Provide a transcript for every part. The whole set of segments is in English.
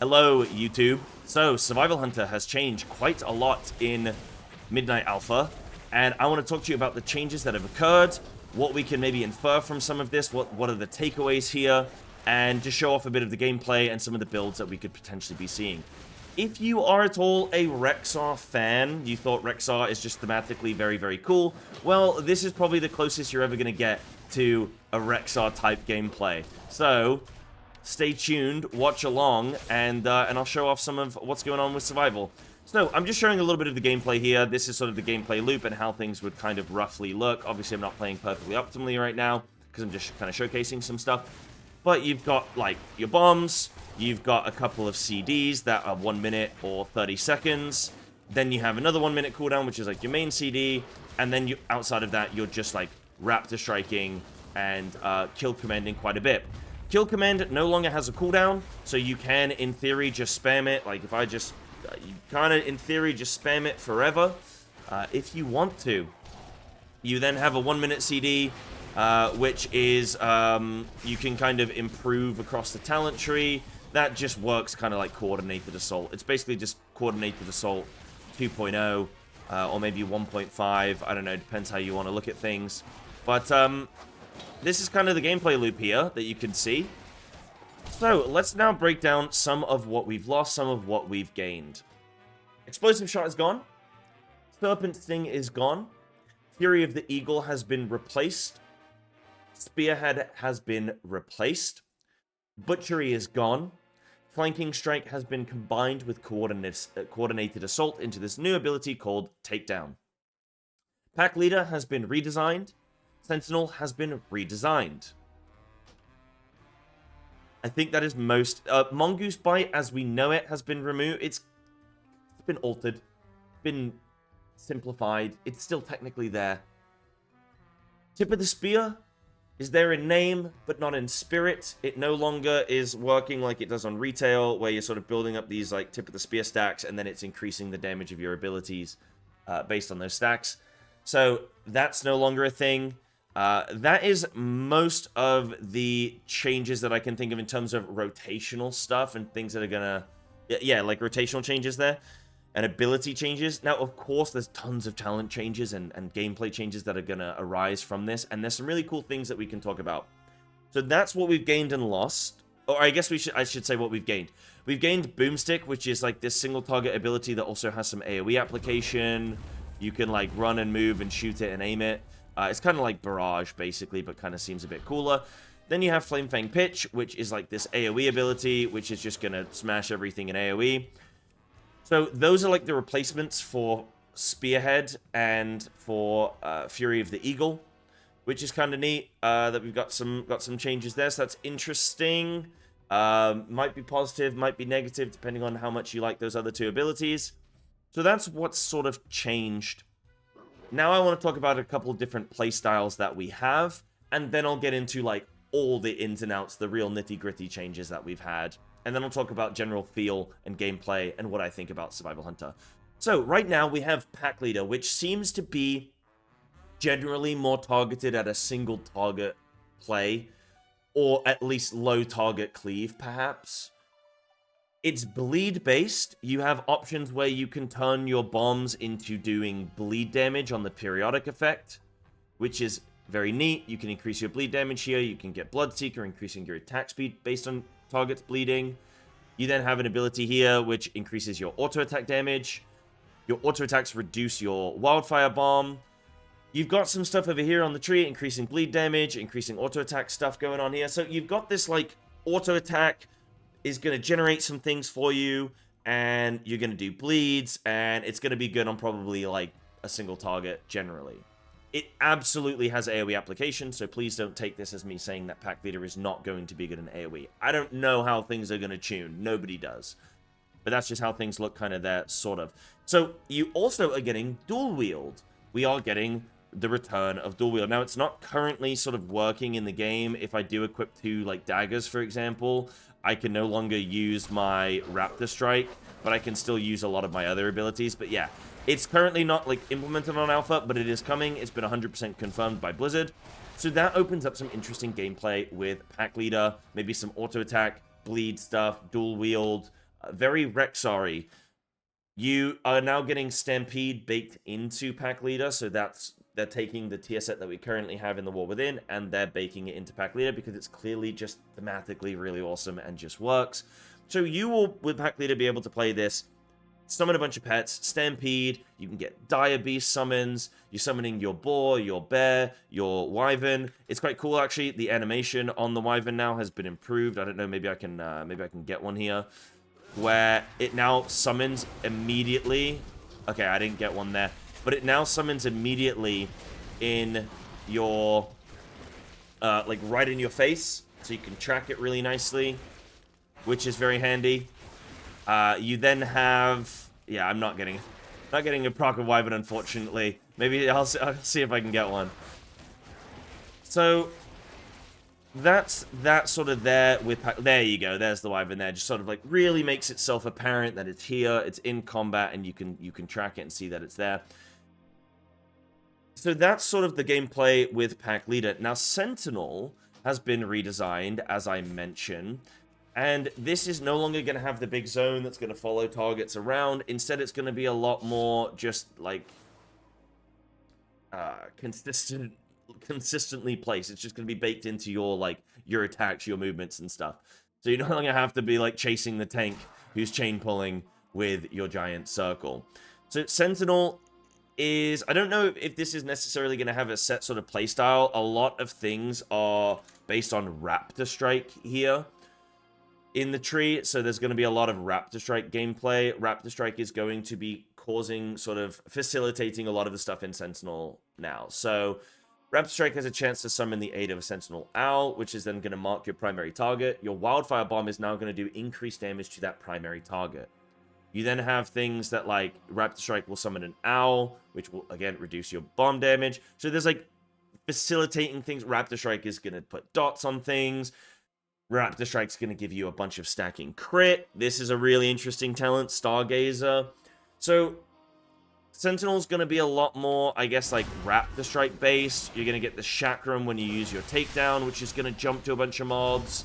Hello, YouTube. So, Survival Hunter has changed quite a lot in Midnight Alpha, and I want to talk to you about the changes that have occurred, what we can maybe infer from some of this, what are the takeaways here, and just show off a bit of the gameplay and some of the builds that we could potentially be seeing. If you are at all a Rexxar fan, you thought Rexxar is just thematically very, very cool, well, this is probably the closest you're ever going to get to a Rexxar-type gameplay. So, stay tuned, watch along, and I'll show off some of what's going on with survival. So, I'm just showing a little bit of the gameplay here. This is sort of the gameplay loop and how things would kind of roughly look. Obviously, I'm not playing perfectly optimally right now, because I'm just kind of showcasing some stuff. But you've got, like, your bombs, you've got a couple of CDs that are 1 minute or 30 seconds. Then you have another 1 minute cooldown, which is like your main CD. And then outside of that, you're just, like, raptor striking and kill commanding quite a bit. Kill command no longer has a cooldown, so you can, in theory, just spam it. Like, if I just... you kind of, in theory, just spam it forever, if you want to. You then have a 1 minute CD, which is, you can kind of improve across the talent tree. That just works kind of like Coordinated Assault. It's basically just Coordinated Assault 2.0, or maybe 1.5. I don't know, depends how you want to look at things. But, this is kind of the gameplay loop here that you can see. So, let's now break down some of what we've lost, some of what we've gained. Explosive Shot is gone. Serpent Sting is gone. Fury of the Eagle has been replaced. Spearhead has been replaced. Butchery is gone. Flanking Strike has been combined with Coordinated Assault into this new ability called Takedown. Packleader has been redesigned. Sentinel has been redesigned. I think that is most... Mongoose Bite, as we know it, has been removed. It's been altered. Been simplified. It's still technically there. Tip of the Spear is there in name, but not in spirit. It no longer is working like it does on retail, where you're sort of building up these like Tip of the Spear stacks, and then it's increasing the damage of your abilities based on those stacks. So that's no longer a thing. That is most of the changes that I can think of in terms of rotational stuff and things that are gonna... Yeah, like rotational changes there. And ability changes. Now, of course, there's tons of talent changes and gameplay changes that are gonna arise from this. And there's some really cool things that we can talk about. So that's what we've gained and lost. Or I guess I should say what we've gained. We've gained Boomstick, which is like this single target ability that also has some AoE application. You can like run and move and shoot it and aim it. It's kind of like Barrage, basically, but kind of seems a bit cooler. Then you have Flame Fang Pitch, which is like this AoE ability, which is just going to smash everything in AoE. So those are like the replacements for Spearhead and for Fury of the Eagle, which is kind of neat, that we've got some changes there. So that's interesting. Might be positive, might be negative, depending on how much you like those other two abilities. So that's what's sort of changed. Now I want to talk about a couple of different playstyles that we have, and then I'll get into like all the ins and outs, the real nitty-gritty changes that we've had, and then I'll talk about general feel and gameplay and what I think about Survival Hunter. So right now we have Packleader, which seems to be generally more targeted at a single target play, or at least low target cleave perhaps. It's bleed based. You have options where you can turn your bombs into doing bleed damage on the periodic effect, which is very neat. You can increase your bleed damage here. You can get Bloodseeker, increasing your attack speed based on targets bleeding. You then have an ability here which increases your auto attack damage. Your auto attacks reduce your wildfire bomb. You've got some stuff over here on the tree, increasing bleed damage, increasing auto attack stuff going on here. So you've got this like auto attack is going to generate some things for you, and you're going to do bleeds, and it's going to be good on probably like a single target generally. It absolutely has AoE application, so please don't take this as me saying that Packleader is not going to be good in AoE. I don't know how things are going to tune. Nobody does. But that's just how things look kind of there, sort of. So you also are getting dual wield. We are getting the return of dual wield. Now, it's not currently sort of working in the game. If I do equip two like daggers, for example, I can no longer use my Raptor Strike, but I can still use a lot of my other abilities. But yeah, it's currently not like implemented on Alpha, but it is coming. It's been 100% confirmed by Blizzard. So that opens up some interesting gameplay with Packleader, maybe some auto attack, bleed stuff, dual wield, Very Rexxar-y. You are now getting Stampede baked into Packleader, so they're taking the tier set that we currently have in the War Within, and they're baking it into Packleader because it's clearly just thematically really awesome and just works. So you will, with Packleader, be able to play this, summon a bunch of pets, Stampede, you can get Dire Beast summons, you're summoning your boar, your bear, your wyvern. It's quite cool, actually. The animation on the wyvern now has been improved. I don't know, maybe I can get one here, where it now summons immediately. Okay, I didn't get one there. But it now summons immediately in your, like, right in your face. So you can track it really nicely, which is very handy. You then have... Yeah, I'm not getting a proc of wyvern, unfortunately. Maybe I'll see if I can get one. So... that's that sort of there with... There you go. There's the wyvern there. Just sort of like really makes itself apparent that it's here. It's in combat, and you can track it and see that it's there. So that's sort of the gameplay with Packleader. Now, Sentinel has been redesigned, as I mentioned. And this is no longer going to have the big zone that's going to follow targets around. Instead, it's going to be a lot more just like... consistently placed. It's just going to be baked into your attacks, your movements and stuff. So you no longer have to be like chasing the tank who's chain pulling with your giant circle. So Sentinel is, I don't know if this is necessarily going to have a set sort of playstyle. A lot of things are based on Raptor Strike here in the tree, so there's going to be a lot of Raptor Strike gameplay. Raptor Strike is going to be causing, sort of facilitating a lot of the stuff in Sentinel now. So Raptor Strike has a chance to summon the aid of a Sentinel Owl, which is then going to mark your primary target. Your Wildfire Bomb is now going to do increased damage to that primary target. You then have things that, like, Raptor Strike will summon an Owl, which will, again, reduce your bomb damage. So there's, like, facilitating things. Raptor Strike is going to put dots on things. Raptor Strike's going to give you a bunch of stacking crit. This is a really interesting talent, Stargazer. So Sentinel's going to be a lot more, I guess, like Raptor Strike based. You're going to get the Chakram when you use your takedown, which is going to jump to a bunch of mobs.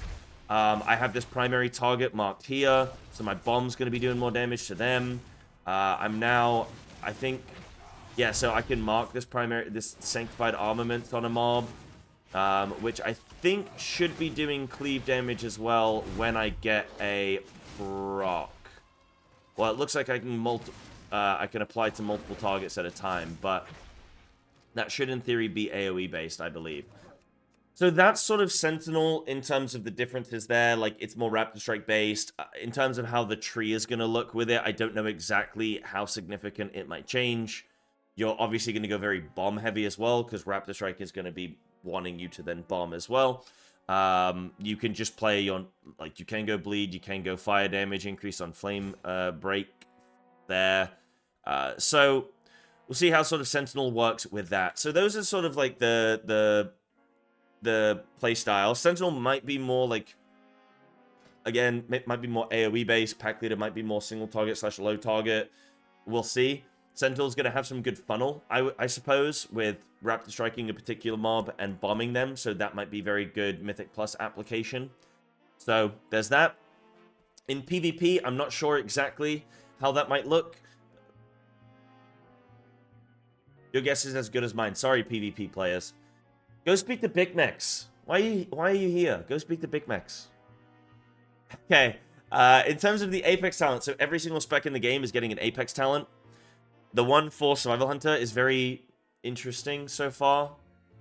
I have this primary target marked here, so my bomb's going to be doing more damage to them. I'm now, I think, yeah, so I can mark this Sanctified Armament on a mob, which I think should be doing cleave damage as well when I get a proc. Well, it looks like I can apply to multiple targets at a time, but that should in theory be AoE based, I believe. So that's sort of Sentinel in terms of the differences there. Like, it's more Raptor Strike based. In terms of how the tree is going to look with it, I don't know exactly how significant it might change. You're obviously going to go very bomb heavy as well, because Raptor Strike is going to be wanting you to then bomb as well. You can just play your, like, you can go bleed, you can go fire damage, increase on flame break there. So we'll see how sort of Sentinel works with that. So those are sort of like the play style. Sentinel might be more like, again, might be more AoE based. Packleader might be more single target / low target. We'll see. Sentinel's going to have some good funnel, I suppose, with Raptor striking a particular mob and bombing them. So that might be very good Mythic Plus application. So there's that. In PvP, I'm not sure exactly how that might look. Your guess is as good as mine. Sorry, PvP players. Go speak to Big Mex. Why are you here? Go speak to Big Mex. Okay. In terms of the Apex talent, so every single spec in the game is getting an Apex talent. The one for Survival Hunter is very interesting so far.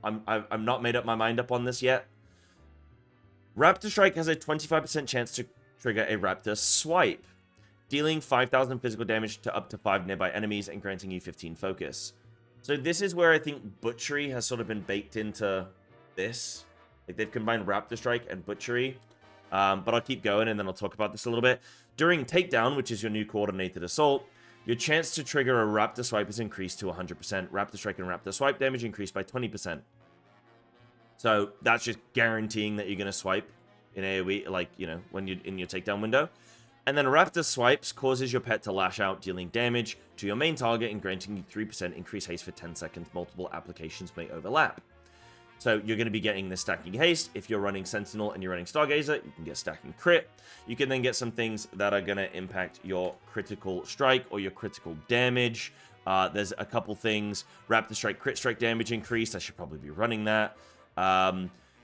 I'm not made up my mind up on this yet. Raptor Strike has a 25% chance to trigger a Raptor Swipe, dealing 5,000 physical damage to up to 5 nearby enemies and granting you 15 focus. So this is where I think Butchery has sort of been baked into this. Like, they've combined Raptor Strike and Butchery. But I'll keep going and then I'll talk about this a little bit. During Takedown, which is your new coordinated assault, your chance to trigger a Raptor Swipe is increased to 100%. Raptor Strike and Raptor Swipe damage increased by 20%. So that's just guaranteeing that you're going to swipe in AoE, like, you know, when you're in your takedown window. And then Raptor Swipes causes your pet to lash out, dealing damage to your main target and granting you 3% increased haste for 10 seconds. Multiple applications may overlap. So you're going to be getting the stacking haste. If you're running Sentinel and you're running Stargazer, you can get stacking crit. You can then get some things that are going to impact your critical strike or your critical damage. There's a couple things. Raptor Strike, crit strike damage increased. I should probably be running that.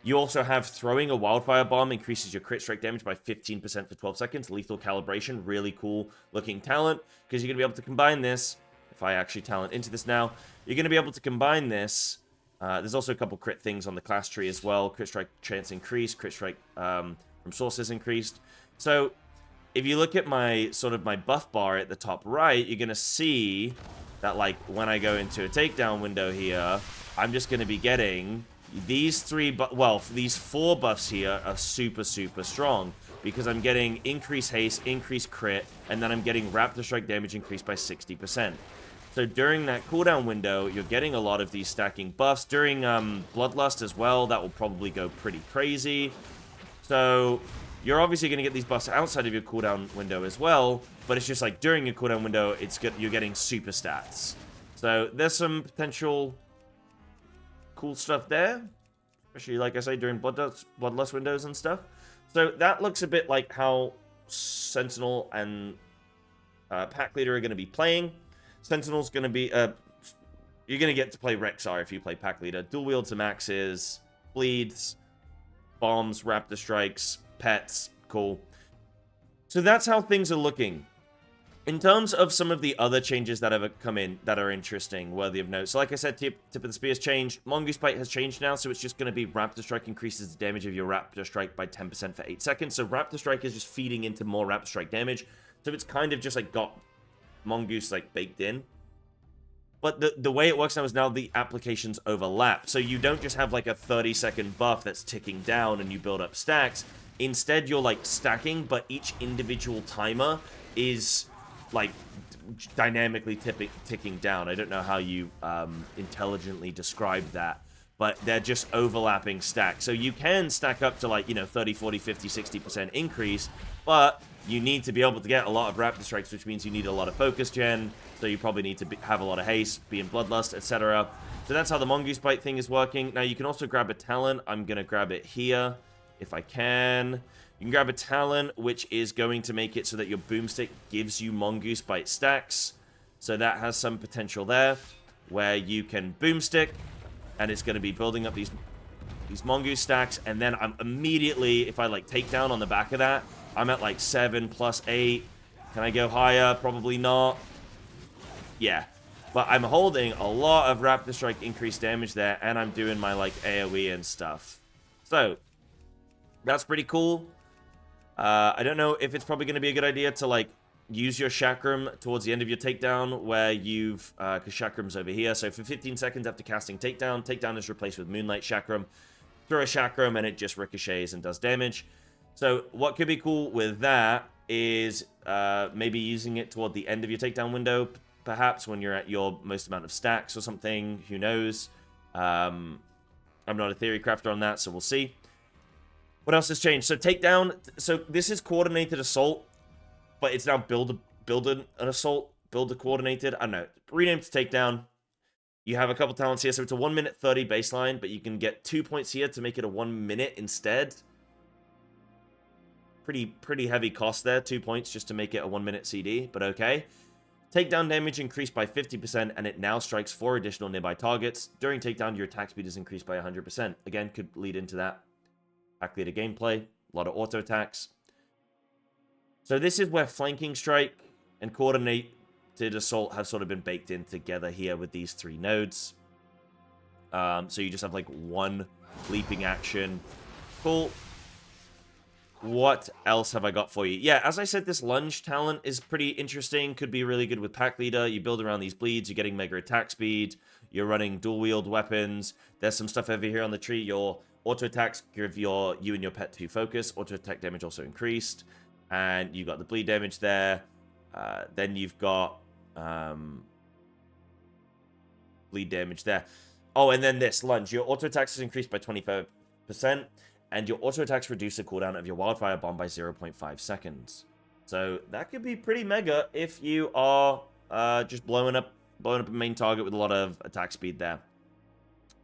You also have throwing a wildfire bomb increases your crit strike damage by 15% for 12 seconds. Lethal calibration, really cool looking talent, because you're going to be able to combine this. If I actually talent into this now, you're going to be able to combine this. There's also a couple crit things on the class tree as well. Crit strike chance increased, crit strike from sources increased. So if you look at my my buff bar at the top right, you're going to see that like when I go into a takedown window here, I'm just going to be getting these these 4 buffs here are super strong, because I'm getting increased haste, increased crit, and then I'm getting Raptor Strike damage increased by 60%. So during that cooldown window, you're getting a lot of these stacking buffs. During Bloodlust as well, that will probably go pretty crazy. So you're obviously going to get these buffs outside of your cooldown window as well, but it's just like during your cooldown window, you're getting super stats. So there's some potential cool stuff there, especially like I say during Bloodlust windows and stuff. So that looks a bit like how Sentinel and Packleader are going to be playing. Sentinel's going to be you're going to get to play Rexxar if you play Packleader. Dual wield to maxes, bleeds, bombs, raptor strikes, pets, cool. So that's how things are looking. In terms of some of the other changes that have come in that are interesting, worthy of note. So like I said, tip of the spear has changed. Mongoose Bite has changed now, so it's just going to be Raptor Strike increases the damage of your Raptor Strike by 10% for 8 seconds. So Raptor Strike is just feeding into more Raptor Strike damage. So it's kind of just like got Mongoose like baked in. But the way it works now is now the applications overlap. So you don't just have like a 30-second buff that's ticking down and you build up stacks. Instead, you're like stacking, but each individual timer is like dynamically ticking down. I don't know how you intelligently describe that, but they're just overlapping stacks. So you can stack up to like, 30, 40, 50, 60% increase, but you need to be able to get a lot of Raptor Strikes, which means you need a lot of focus gen, so you probably need to have a lot of haste, be in Bloodlust, etc. So that's how the Mongoose Bite thing is working. Now you can also grab a talent. I'm going to grab it here, if I can. You can grab a talent, which is going to make it so that your boomstick gives you Mongoose Bite stacks. So that has some potential there, where you can boomstick, and it's going to be building up these Mongoose stacks, and then I'm immediately, if I like take down on the back of that, I'm at like 7 plus 8. Can I go higher? Probably not. Yeah. But I'm holding a lot of Raptor Strike increased damage there, and I'm doing my like AoE and stuff. So that's pretty cool. I don't know if it's probably going to be a good idea to like use your chakram towards the end of your takedown, where you've because chakram's over here. So for 15 seconds after casting takedown is replaced with Moonlight Chakram. Throw a chakram and it just ricochets and does damage. So what could be cool with that is maybe using it toward the end of your takedown window, perhaps when you're at your most amount of stacks or something. Who knows? I'm not a theory crafter on that, so we'll see. What else has changed? So takedown. So this is coordinated assault, but it's now build an assault, build a coordinated. I don't know. Renamed to takedown. You have a couple talents here, so it's a 1 minute 30 baseline, but you can get 2 points here to make it a 1 minute instead. Pretty heavy cost there, 2 points just to make it a 1 minute CD, but okay. Takedown damage increased by 50%, and it now strikes 4 additional nearby targets. During takedown, your attack speed is increased by 100%. Again, could lead into that Packleader gameplay. A lot of auto attacks. So this is where flanking strike and coordinated assault have sort of been baked in together here with these 3 nodes. So you just have like one leaping action. Cool. What else have I got for you? Yeah, as I said, this lunge talent is pretty interesting. Could be really good with Packleader. You build around these bleeds. You're getting mega attack speed. You're running dual wield weapons. There's some stuff over here on the tree. Your auto attacks give you and your pet 2 focus. Auto attack damage also increased. And you got the bleed damage there. Then you've got bleed damage there. Oh, and then this lunge. Your auto attacks is increased by 25%. And your auto attacks reduce the cooldown of your wildfire bomb by 0.5 seconds. So that could be pretty mega if you are just blowing up a main target with a lot of attack speed there.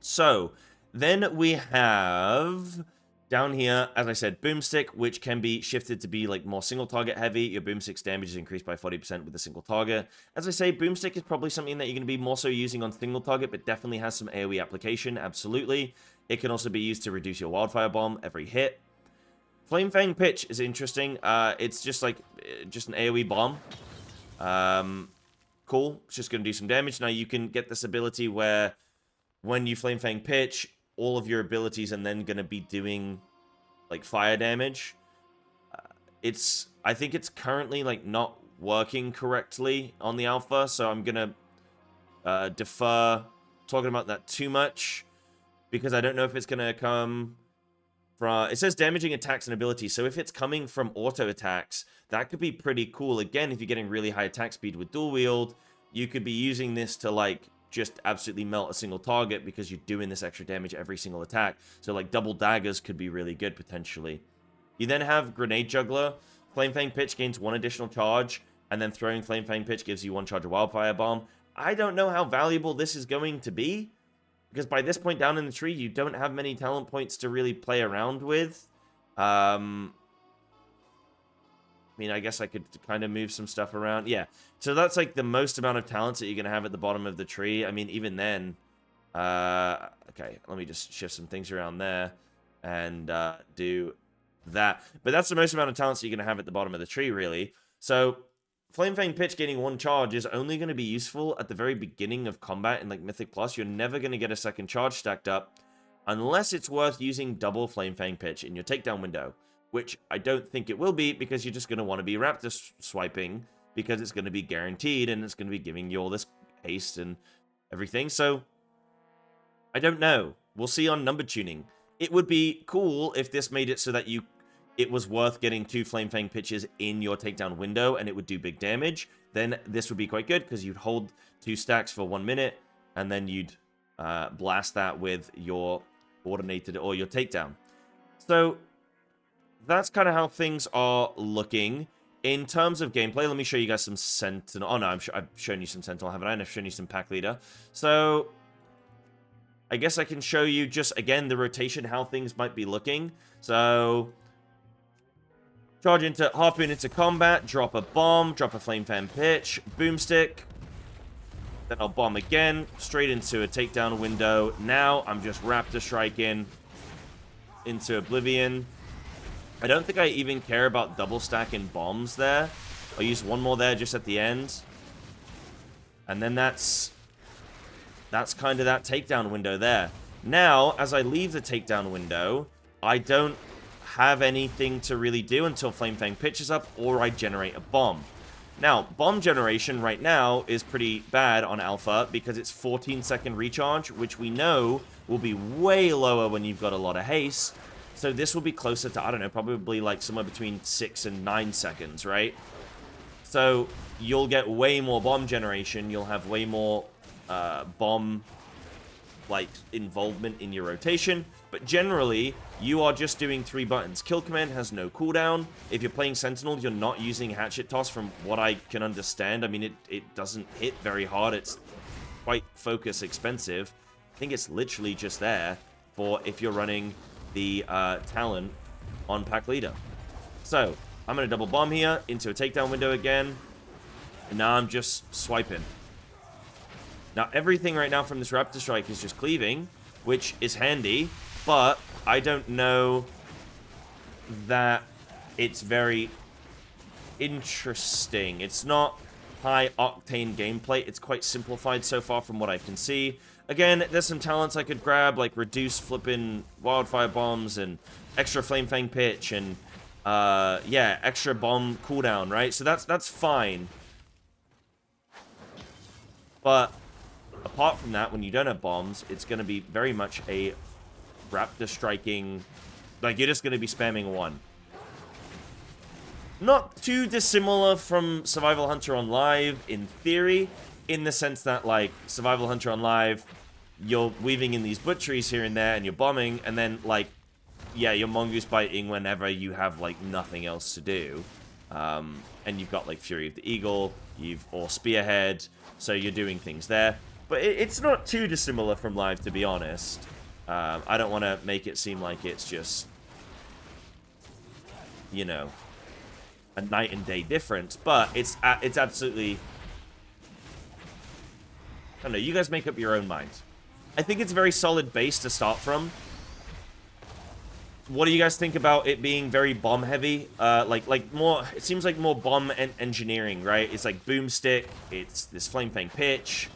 So Then we have down here, as I said, Boomstick, which can be shifted to be like more single target heavy. Your Boomstick's damage is increased by 40% with a single target. As I say, Boomstick is probably something that you're going to be more so using on single target, but definitely has some AoE application, absolutely. It can also be used to reduce your Wildfire Bomb every hit. Flame Fang Pitch is interesting. It's just like, just an AoE bomb. Cool. It's just going to do some damage. Now you can get this ability where when you Flame Fang Pitch, all of your abilities are then going to be doing like fire damage. I think it's currently like not working correctly on the alpha, so I'm going to defer talking about that too much because I don't know if it's going to come from... It says damaging attacks and abilities, so if it's coming from auto attacks, that could be pretty cool. Again, if you're getting really high attack speed with dual wield, you could be using this to like just absolutely melt a single target because you're doing this extra damage every single attack. So like double daggers could be really good potentially. You then have Grenade Juggler. Flame Fang Pitch gains 1 additional charge, and then throwing Flame Fang Pitch gives you 1 charge of Wildfire Bomb. I don't know how valuable this is going to be, because by this point down in the tree, you don't have many talent points to really play around with. I mean, I guess I could kind of move some stuff around. Yeah, so that's like the most amount of talents that you're going to have at the bottom of the tree. I mean, even then... okay, let me just shift some things around there and do that. But that's the most amount of talents that you're going to have at the bottom of the tree, really. So, Flame Fang Pitch gaining 1 charge is only going to be useful at the very beginning of combat in like Mythic Plus. You're never going to get a second charge stacked up unless it's worth using double Flame Fang Pitch in your takedown window, which I don't think it will be because you're just going to want to be Raptor swiping because it's going to be guaranteed and it's going to be giving you all this haste and everything. So, I don't know. We'll see on number tuning. It would be cool if this made it so that it was worth getting 2 Flame Fang pitches in your takedown window and it would do big damage. Then this would be quite good because you'd hold 2 stacks for 1 minute and then you'd blast that with your coordinated or your takedown. So that's kind of how things are looking. In terms of gameplay, let me show you guys some Sentinel. Oh no, I've shown you some Sentinel, haven't I? And I've shown you some Packleader. So I guess I can show you just, again, the rotation, how things might be looking. So, harpoon into combat, drop a bomb, drop a Flame Fan Pitch, Boomstick. Then I'll bomb again, straight into a takedown window. Now I'm just Raptor striking into Oblivion. I don't think I even care about double stacking bombs there. I'll use 1 more there just at the end. And then that's kind of that takedown window there. Now, as I leave the takedown window, I don't have anything to really do until Flame Fang pitches up or I generate a bomb. Now, bomb generation right now is pretty bad on Alpha because it's 14-second recharge, which we know will be way lower when you've got a lot of haste. So this will be closer to, I don't know, probably like somewhere between 6 and 9 seconds, right? So you'll get way more bomb generation. You'll have way more bomb like involvement in your rotation, but generally you are just doing 3 buttons. Kill command has no cooldown. If you're playing Sentinel, you're not using hatchet toss from what I can understand. I mean, it doesn't hit very hard. It's quite focus expensive. I think it's literally just there for if you're running the talent on Packleader. So I'm gonna double bomb here into a takedown window again, and now I'm just swiping. Now, everything right now from this Raptor Strike is just cleaving, which is handy, but I don't know that it's very interesting. It's not high-octane gameplay. It's quite simplified so far from what I can see. Again, there's some talents I could grab, like reduce flipping Wildfire Bombs and extra Flame Fang Pitch and, yeah, extra bomb cooldown, right? So that's fine. But apart from that, when you don't have bombs, it's going to be very much a Raptor striking... Like, you're just going to be spamming 1. Not too dissimilar from Survival Hunter on Live, in theory, in the sense that, like, Survival Hunter on Live, you're weaving in these butcheries here and there, and you're bombing, and then, like, yeah, you're mongoose biting whenever you have, like, nothing else to do. And you've got, like, Fury of the Eagle, or Spearhead, so you're doing things there. But it's not too dissimilar from Live, to be honest. I don't want to make it seem like it's just, you know, a night and day difference, but it's absolutely... I don't know, you guys make up your own mind. I think it's a very solid base to start from. What do you guys think about it being very bomb heavy? Like more, it seems like more bomb engineering, right? It's like boomstick, it's this flame fang pitch.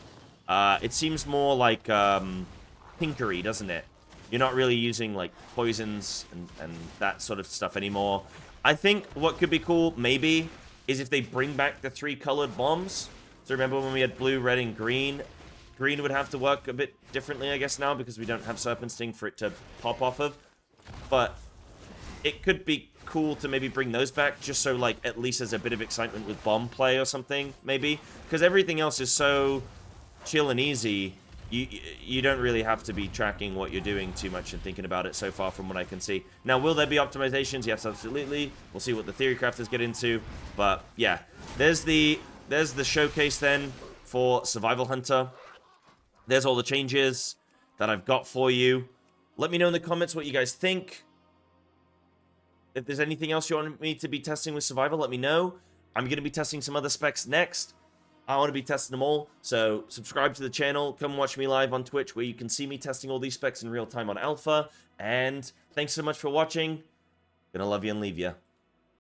It seems more like pinkery, doesn't it? You're not really using like poisons and that sort of stuff anymore. I think what could be cool, maybe, is if they bring back the 3 colored bombs. So remember when we had blue, red, and green? Green would have to work a bit differently, I guess, now, because we don't have Serpent Sting for it to pop off of. But it could be cool to maybe bring those back, just so, like, at least there's a bit of excitement with bomb play or something, maybe. Because everything else is so chill and easy, you don't really have to be tracking what you're doing too much and thinking about it so far from what I can see. Now, will there be optimizations? Yes, absolutely. We'll see what the theory crafters get into. But, yeah, there's the showcase then for Survival Hunter. There's all the changes that I've got for you. Let me know in the comments what you guys think. If there's anything else you want me to be testing with Survival, let me know. I'm going to be testing some other specs next. I want to be testing them all, so subscribe to the channel. Come watch me live on Twitch, where you can see me testing all these specs in real time on Alpha. And thanks so much for watching. Gonna love you and leave you.